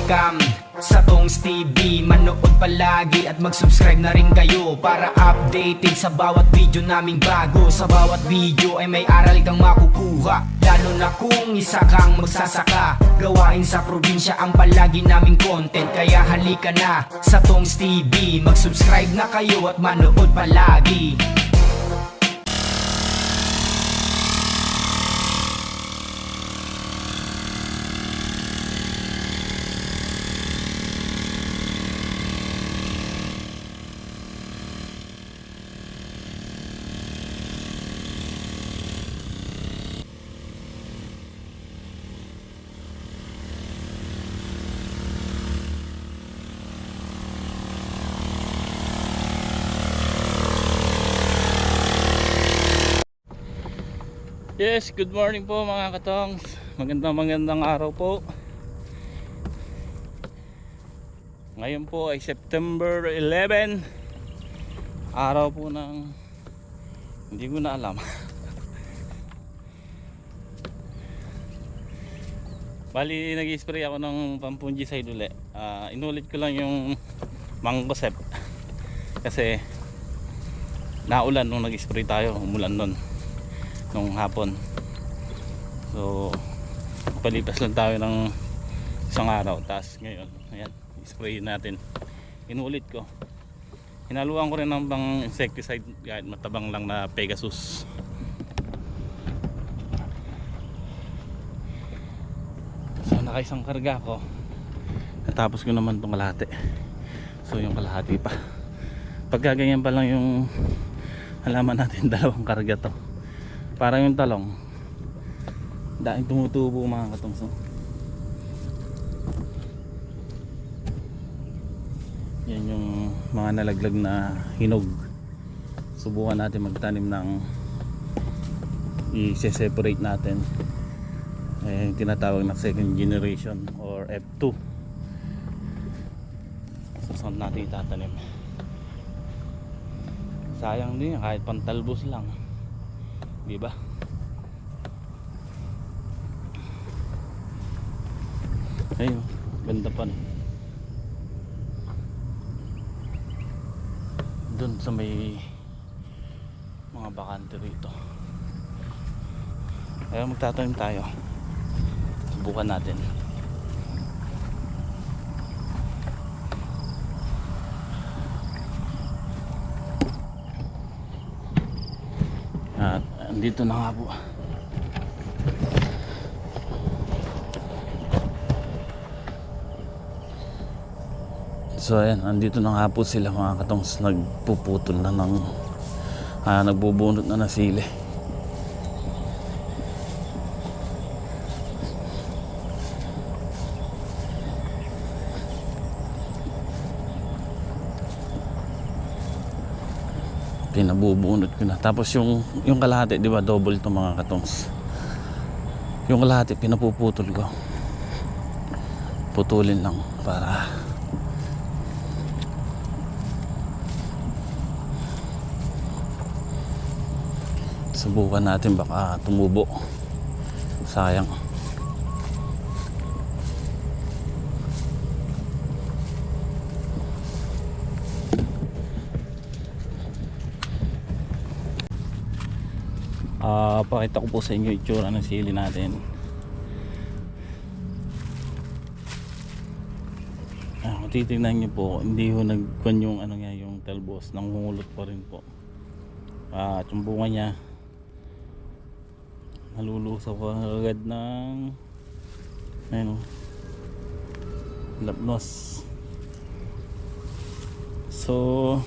welcome sa Tongs TV. Manood palagi at mag-subscribe na rin kayo para updated sa bawat video naming bago. Sa bawat video ay may aral kang makukuha, lalo na kung isa kang magsasaka. Gawain sa probinsya ang palagi naming content, kaya halika na sa Tongs TV. Mag-subscribe na kayo at manood palagi. Yes, good morning po mga katongs. Magandang araw po. Ngayon po ay September 11. Araw po ng hindi ko na alam. Bali nag-spray ako ng pampungicide ulit. Inulit ko lang yung Mangosep kasi naulan nung nag-spray tayo, umulan nun nung hapon. So palipas lang tayo ng isang araw, tapos ngayon ayan, spray natin. Inulit ko, hinaluan ko rin ng pang insecticide kahit matabang lang na Pegasus. So nakaisang karga ko, natapos ko naman itong kalahati. So yung kalahati pa, pagka ganyan pa lang yung halaman natin, dalawang karga to. Parang yung talong, daing tumutubo mga katongso. Yan yung mga nalaglag na hinog. Subukan natin magtanim ng i-separate natin, yung tinatawag na second generation or F2. So saan natin itatanim? Sayang din kahit pantalbos lang, diba? Ayun, ganda pa. Doon sa may mga bakante rito. Ayun, magtatanim tayo. Subukan natin. At andito na nga po. So ayan, andito na nga po sila mga katongs. Nagpuputol na ng nagbubunot na ng sili. Pinabubunot ko na. Tapos yung kalahati, di ba, double to mga katongs. Yung kalahati pinapuputol ko. Putulin lang para subukan natin, baka tumubo. Sayang. Pakita ko po sa inyo itsura ng sili natin. Kung titignan nyo po, hindi ho nagkuhan yung ano nga, yung talbos, nanghulot pa rin po. At yung bunga niya nalulusaw ko agad ng ayun, lapnos. So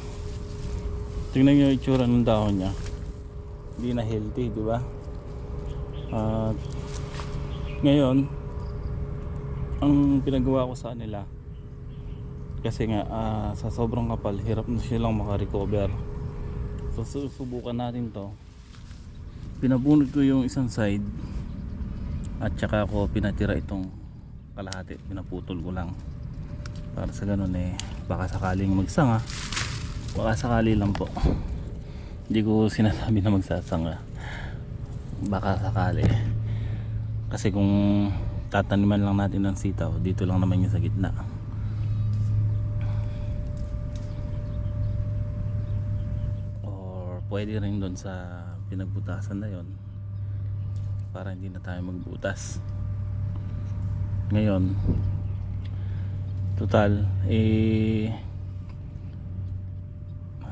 tingnan nyo yung itsura ng dahon niya, hindi na healthy, di ba? At ngayon ang pinagawa ko sa kanila, kasi nga sa sobrang kapal, hirap na silang makarecover. So susubukan natin to. Pinabunod ko yung isang side at saka ako pinatira itong kalahati, pinaputol ko lang para sa ganun baka sakaling magsanga, baka sakali lang po. Hindi ko sinasabi na magsasanga, baka sakali. Kasi kung tataniman lang natin ng sitaw. Dito lang naman yung sa gitna. Or pwede rin doon sa pinagbutasan na yon para hindi na tayo magbutas. Ngayon total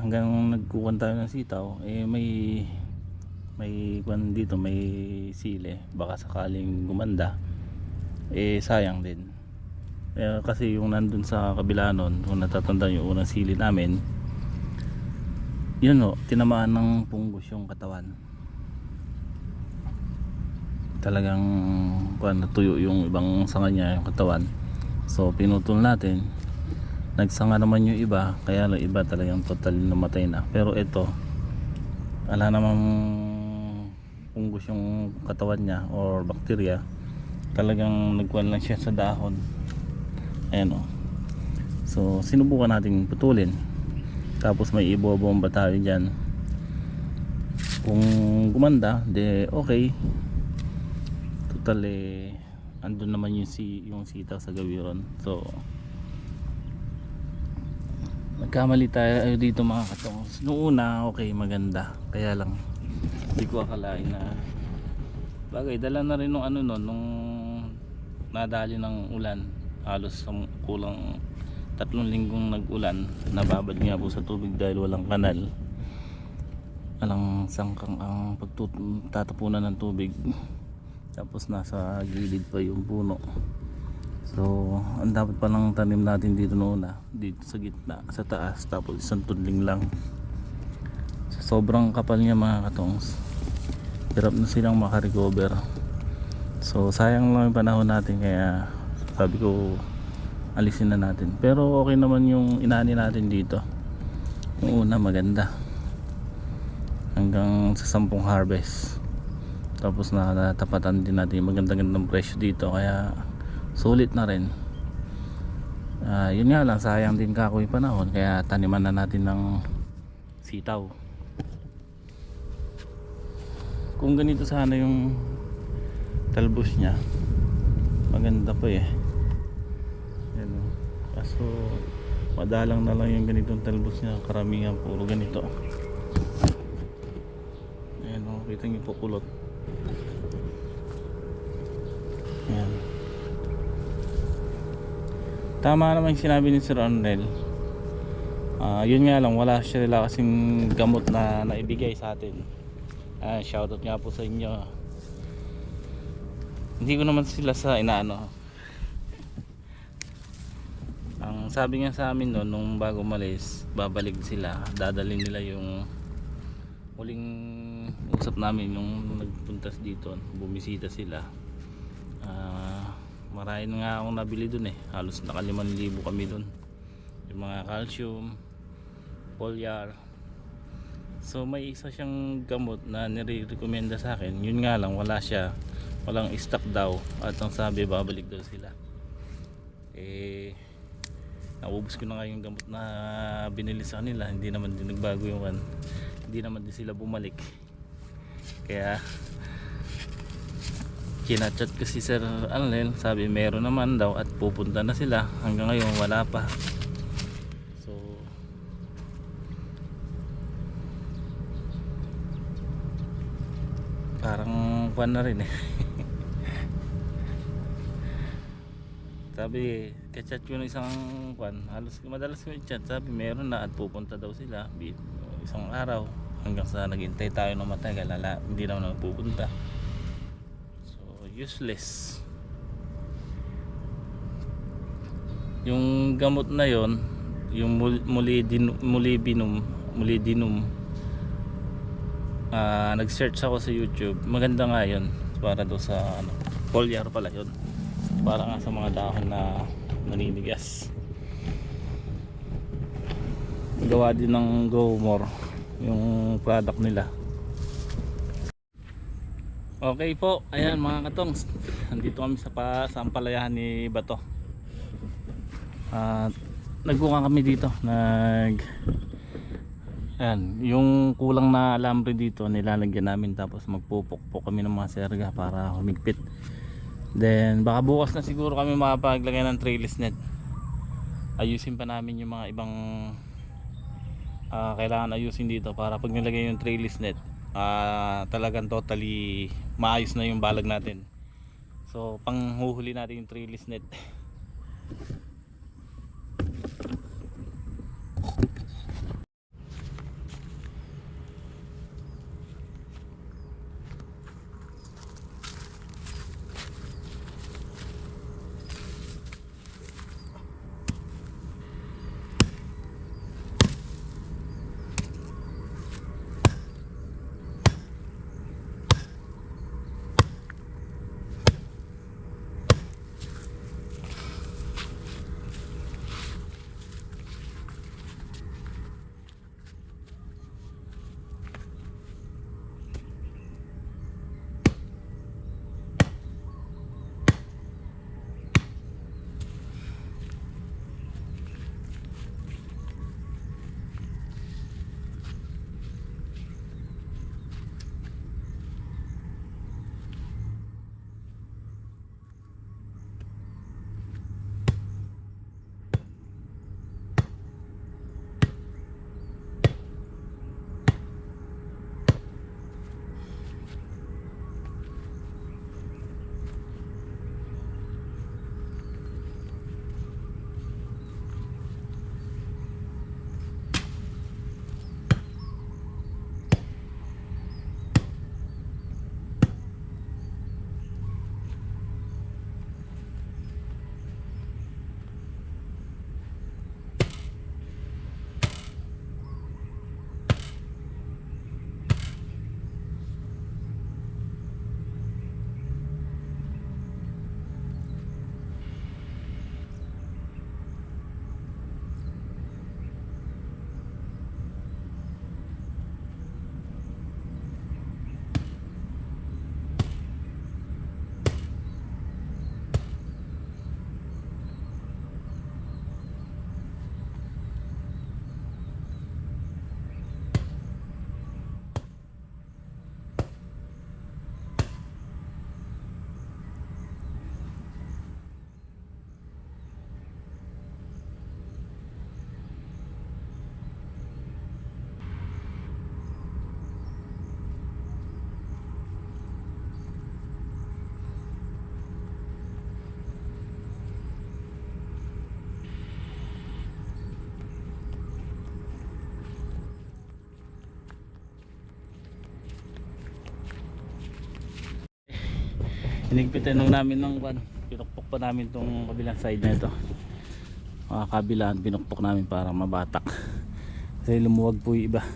hanggang nagkukuhan tayo ng sitaw may kwan dito, may sili, baka sakaling gumanda sayang din. Kasi yung nandun sa kabila nun, kung natatandaan yung unang sili namin, yun o, tinamaan ng punggos yung katawan. Talagang natuyo yung ibang sanga niya, yung katawan. So pinutol natin, nagsanga naman yung iba, kaya yung iba talagang total namatay na. Pero ito, ala namang punggos yung katawan niya or bakterya, talagang nagkuhan lang siya sa dahon. Ayan o. So sinubukan natin putulin, tapos may ibobomba tayo dyan. Kung gumanda, de okay. Total andun naman yung sitaw sa gawiron. So nagkamali tayo dito mga katongos. Noong una okay, maganda, kaya lang hindi ko akalain na bagay, dala na rin nung nung nadali ng ulan. Halos kulang 3 linggong nag-ulan, nababad nga po sa tubig dahil walang kanal, walang sangkang ang pagtatapunan ng tubig. Tapos nasa gilid pa yung puno. So ang dapat palang tanim natin dito noon dito sa gitna, sa taas, tapos isang tudling lang. So, sobrang kapal niya mga katongs, hirap na silang makarecover. So sayang lang yung panahon natin, kaya sabi ko alisin na natin. Pero okay naman yung inani natin dito. Yung una maganda, hanggang sa 10 harvest. Tapos natapatan din natin magandang presyo dito, kaya sulit na rin. Yun nga lang, sayang din kako yung panahon, kaya taniman na natin ng sitaw. Kung ganito sana yung talbos niya, maganda pa Yan, kaso madalang na lang yung ganitong talbos niya, karamihan puro ganito. Ayan o, kita niyo po kulot. Ayan. Tama naman yung sinabi ni Sir Arnel. Yun nga lang, wala sila kasing gamot na naibigay sa atin. Shoutout nga po sa inyo. Hindi ko naman sila sa inaano. Ang sabi nga sa amin noon, nung bago malis, babalik sila, dadalhin nila yung huling usap namin nung nagpuntas dito, bumisita sila. Marami nga akong nabili dun halos naka 5,000 kami dun, yung mga calcium, foliar. So may isa siyang gamot na nire-recommenda sa akin, yun nga lang walang stock daw, at ang sabi babalik daw sila. Naubos ko na nga yung gamot na binili sa kanila, hindi naman din nagbago yung hindi naman din sila bumalik. Kaya kinachat ko si Sir Arnel, sabi meron naman daw at pupunta na sila. Hanggang ngayon wala pa. So parang fun na rin Sabi, kachat ko ng isang halos madalas ko i-chat, sabi meron na at pupunta daw sila isang araw, hanggang sa naghintay tayo ng matagal, hindi naman nagpupunta. So useless yung gamot na yon, yung molybdenum. Nag-search ako sa YouTube, maganda nga yun, para daw sa foliar pala yun, para nga sa mga dahon na naninigas. Gawa din ng Go More yung product nila. Okay po, ayan mga katongs, nandito kami sa Ampalayahan ni Bato. Nagbuka kami dito, ayan, yung kulang na alambre dito nilalagyan namin, tapos magpupukpok kami ng mga serga para humigpit. Then baka bukas na siguro kami makapaglagay ng trellis net. Ayusin pa namin yung mga ibang kailangan ayusin dito para pag nilagay yung trellis net, talagang totally maayos na yung balag natin. So panghuhuli natin yung trellis net. Hinigpitan nung namin ng pinukpok pa namin tong kabilang side na ito. Kabilaan pinukpok namin para mabatak kasi lumuwag po yung iba.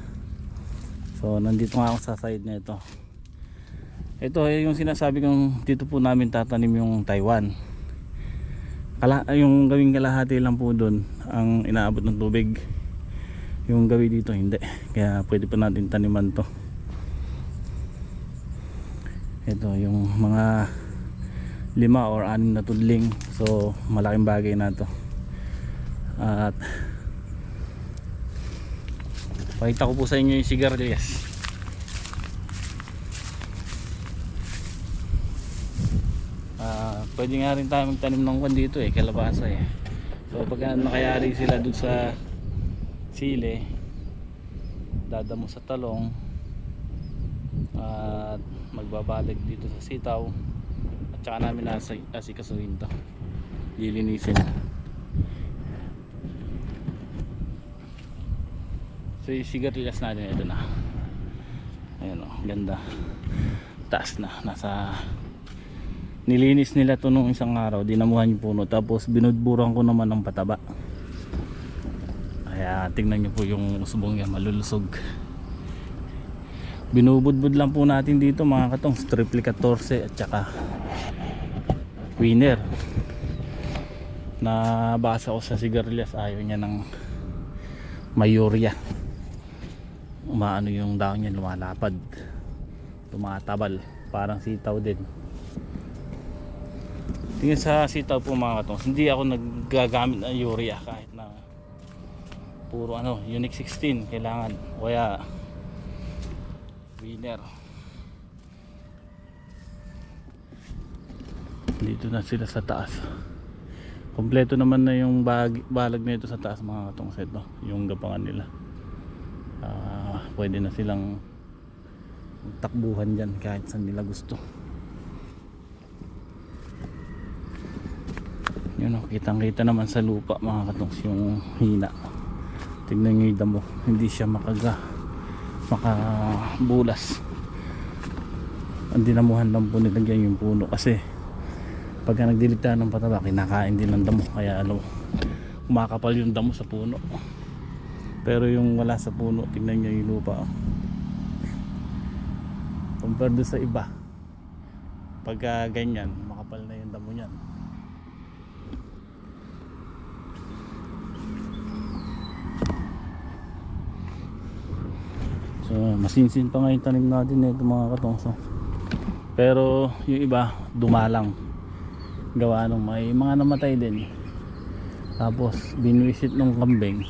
So nandito nga ako sa side na ito. Ito yung sinasabi kong dito po namin tatanim yung Taiwan. Yung gawing kalahati lang po doon ang inaabot ng tubig. Yung gawi dito hindi, kaya pwede pa natin taniman to. Ito yung mga 5 or 6 na tudling, so malaking bagay na to. At pakita ko po sa inyo yung sigarilyas. Pwede nga rin tayo magtanim ng kwan dito kalabasa so pag nakayari sila dun sa sili, dadamo sa talong at magbabalag dito sa sitaw, at saka namin asikasuhin to, lilinisin. So yung sigarilyas natin ito na, ayun ganda, taas na, nilinis nila to nung isang araw, dinamuhan yung puno, tapos binudburan ko naman ng pataba. Kaya tingnan nyo po yung usbong yan, malulusog. Binubudbud lang po natin dito mga katong, triple 14 at saka winner. Nabasa ko sa sigarilyas, ayaw niya ng mayurya, umaano yung daon niya, lumalapad, tumatabal, parang sitaw din. Tingin sa sitaw po mga katong, hindi ako naggagamit ng urea kahit na puro Unique 16 kailangan, kaya winner. Dito na sila sa taas. Kompleto naman na yung balag nito sa taas mga katong set, no? Yung gapangan nila. Pwede na silang takbuhan dyan kahit saan nila gusto. Yun, no? Kitang kita naman sa lupa mga katongs yung hina. Tignan nyo yung damo, hindi siya makabulas. Ang dinamuhan lang po nilagyan yung puno kasi pagka nagdiligtaan ng pataba kinakain din ng damo, kaya kumakapal yung damo sa puno. Pero yung wala sa puno, tignan nyo yung lupa, oh. Compare doon sa iba, pagka ganyan makapal na yung damo nyan. So masinsin pa nga yung tanim natin nito mga katongso. Pero yung iba dumalang, gawa nung may mga namatay din, tapos binwisit ng kambing.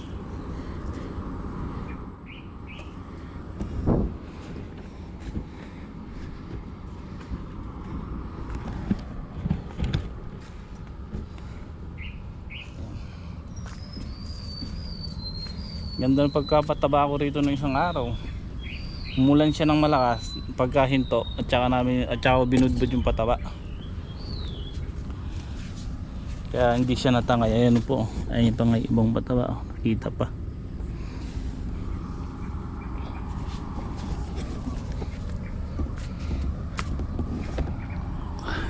Ganda ng pagkapataba ko rito ng isang araw. Umulan siya ng malakas pagkahinto at saka binudbud yung pataba. Kaya hindi siya natangay. Ayan po. Ayun pa nga ibang pataba. Nakita pa.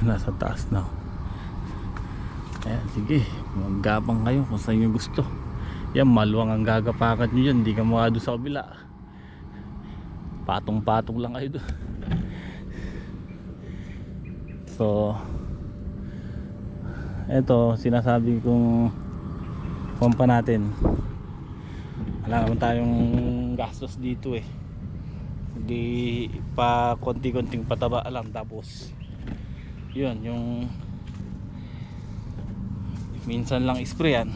Nasa taas na. Ayan, sige. Maggapang kayo kung saan nyo gusto. Yan, maluwang ang gagapakan nyo dyan. Hindi ka mukha doon sa kabila. Patong-patong lang kayo doon. So eto, sinasabi kong pompa natin. Wala naman tayong gastos dito eh. Hindi pa konti-konting pataba lang. Tapos yun, yung minsan lang sprayan.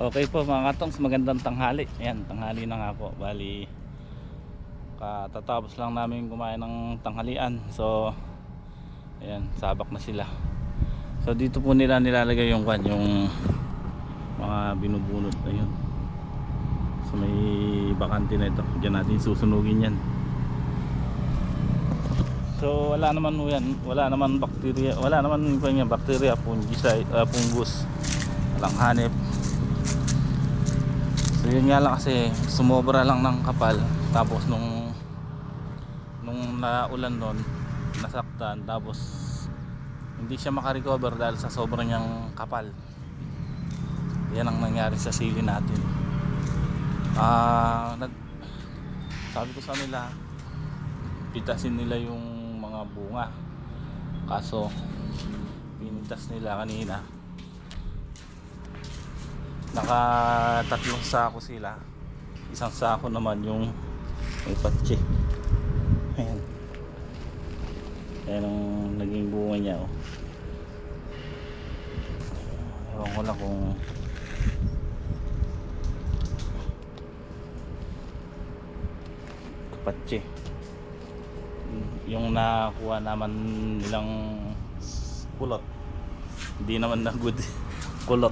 Okay po mga katongs, magandang tanghali. Ayan, tanghali na nga po. Bali, katatapos lang namin kumain ng tanghalian. So, ayan, sabak na sila. So, dito po nila nilalagay yung mga binubunot na yun. So, may bakante na ito. Diyan natin susunugin yan. So, wala naman yan. Wala naman bakterya. Wala naman bakterya, fungus. Walang hanip. So yun nga lang kasi sumobra lang ng kapal, tapos nung naulan nun nasaktan, tapos hindi siya makarecover dahil sa sobrang niyang kapal. Yan ang nangyari sa sili natin. Sabi ko sa nila pitasin nila yung mga bunga, kaso pinitas nila kanina. Naka 3 sako sila. Isang sako naman yung may patse. Ayan. Ayan ang naging bunga niya, oh. Ewan ko lang kung patse. Yung nakuha naman nilang pulot Hindi naman na good. Kulot.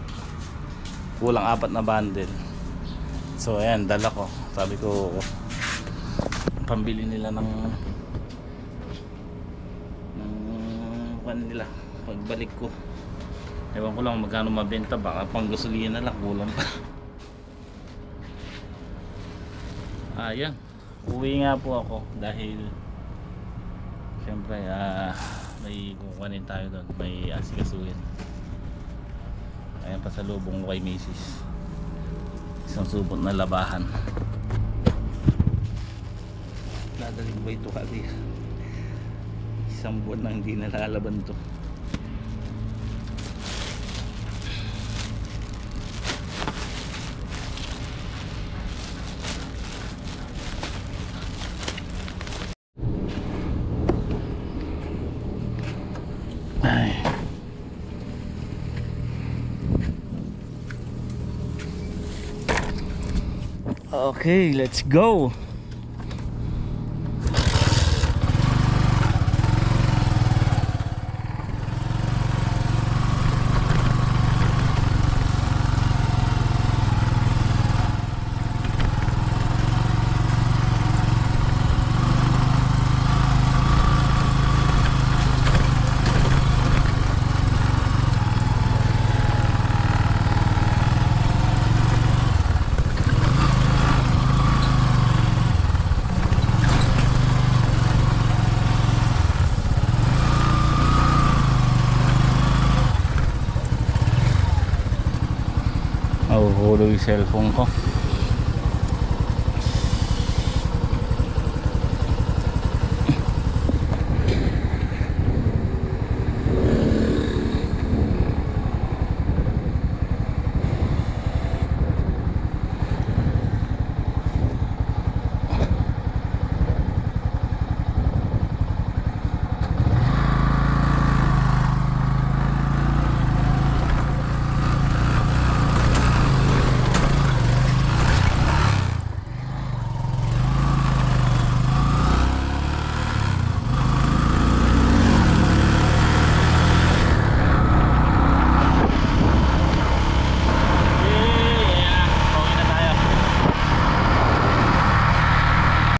Kulang 4 na bundle. So ayan, dala ko. Sabi ko pambili nila ng nila pagbalik ko. Ewan ko lang magkano mabenta, baka pang gasolina na lang, kulang pa. Ayan, uwi nga po ako dahil syempre may kukunin tayo doon, may asikasuhin. Ayan, pasalubong ko kay Macy's, isang subot na labahan. Dadaling ba ito kali? Isang buwan na hindi nalalaban to. Ay. Okay, let's go. Hulog yung cellphone ko.